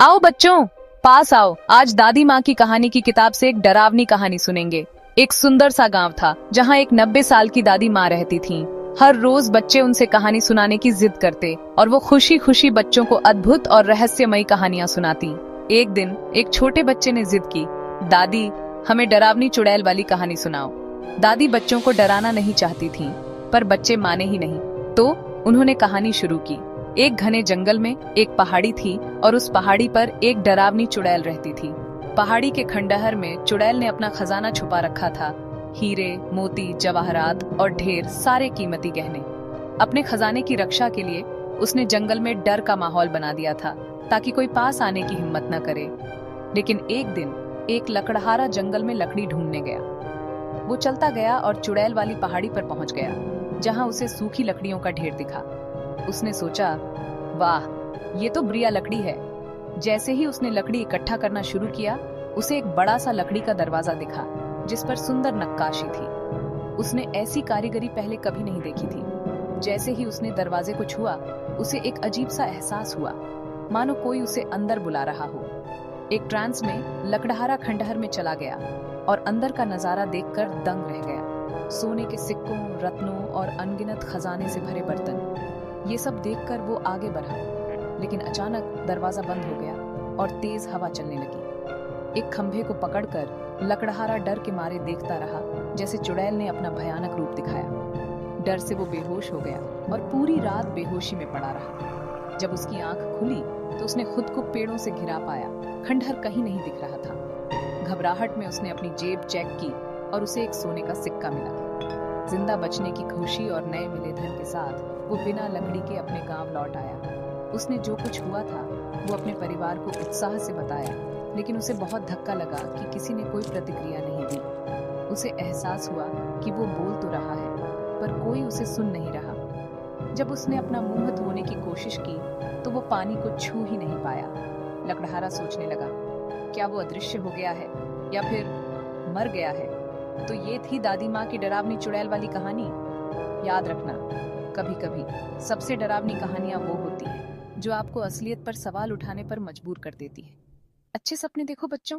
आओ बच्चों, पास आओ। आज दादी माँ की कहानी की किताब से एक डरावनी कहानी सुनेंगे। एक सुंदर सा गांव था जहाँ एक 90 साल की दादी माँ रहती थीं। हर रोज बच्चे उनसे कहानी सुनाने की जिद करते और वो खुशी खुशी बच्चों को अद्भुत और रहस्यमयी कहानियां सुनाती। एक दिन एक छोटे बच्चे ने जिद की, दादी हमें डरावनी चुड़ैल वाली कहानी सुनाओ। दादी बच्चों को डराना नहीं चाहती थीं, पर बच्चे माने ही नहीं। तो उन्होंने कहानी शुरू की। एक घने जंगल में एक पहाड़ी थी और उस पहाड़ी पर एक डरावनी चुड़ैल रहती थी। पहाड़ी के खंडहर में चुड़ैल ने अपना खजाना छुपा रखा था, हीरे, मोती, जवाहरात और ढेर सारे कीमती गहने। अपने खजाने की रक्षा के लिए उसने जंगल में डर का माहौल बना दिया था ताकि कोई पास आने की हिम्मत न करे। लेकिन एक दिन एक लकड़हारा जंगल में लकड़ी ढूंढने गया। वो चलता गया और चुड़ैल वाली पहाड़ी पर पहुंच गया, जहां उसे सूखी लकड़ियों का ढेर दिखा। उसने सोचा, वाह, ये तो बढ़िया लकड़ी है। जैसे ही उसने लकड़ी इकट्ठा करना शुरू किया, उसे एक बड़ा सा लकड़ी का दरवाजा दिखा जिस पर सुंदर नक्काशी थी। उसने ऐसी कारीगरी पहले कभी नहीं देखी थी। जैसे ही उसने दरवाजे को छुआ, उसे एक अजीब सा एहसास हुआ, मानो कोई उसे अंदर बुला रहा हो। एक ट्रांस में लकड़हारा खंडहर में चला गया और अंदर का नजारा देखकर दंग रह गया। सोने के सिक्कों, रत्नों और अनगिनत खजाने से भरे बर्तन। ये सब देखकर वो आगे बढ़ा, लेकिन अचानक दरवाजा बंद हो गया और तेज हवा चलने लगी। एक खंभे को पकड़कर लकड़हारा डर के मारे देखता रहा, जैसे चुड़ैल ने अपना भयानक रूप दिखाया। डर से वो बेहोश हो गया और पूरी रात बेहोशी में पड़ा रहा। जब उसकी आंख खुली तो उसने खुद को पेड़ों से घिरा पाया। खंडहर कहीं नहीं दिख रहा था। घबराहट में उसने अपनी जेब चेक की और उसे एक सोने का सिक्का मिला। जिंदा बचने की खुशी और नए मिले धन के साथ वो बिना लकड़ी के अपने गांव लौट आया। उसने जो कुछ हुआ था वो अपने परिवार को उत्साह से बताया, लेकिन उसे बहुत धक्का लगा कि किसी ने कोई प्रतिक्रिया नहीं दी। उसे एहसास हुआ कि वो बोल तो रहा है, पर कोई उसे सुन नहीं रहा। जब उसने अपना मुंह धोने की कोशिश की तो वो पानी को छू ही नहीं पाया। लकड़हारा सोचने लगा, क्या वो अदृश्य हो गया है या फिर मर गया है? तो ये थी दादी माँ की डरावनी चुड़ैल वाली कहानी। याद रखना, कभी कभी सबसे डरावनी कहानियां वो होती हैं जो आपको असलियत पर सवाल उठाने पर मजबूर कर देती है। अच्छे सपने देखो बच्चों।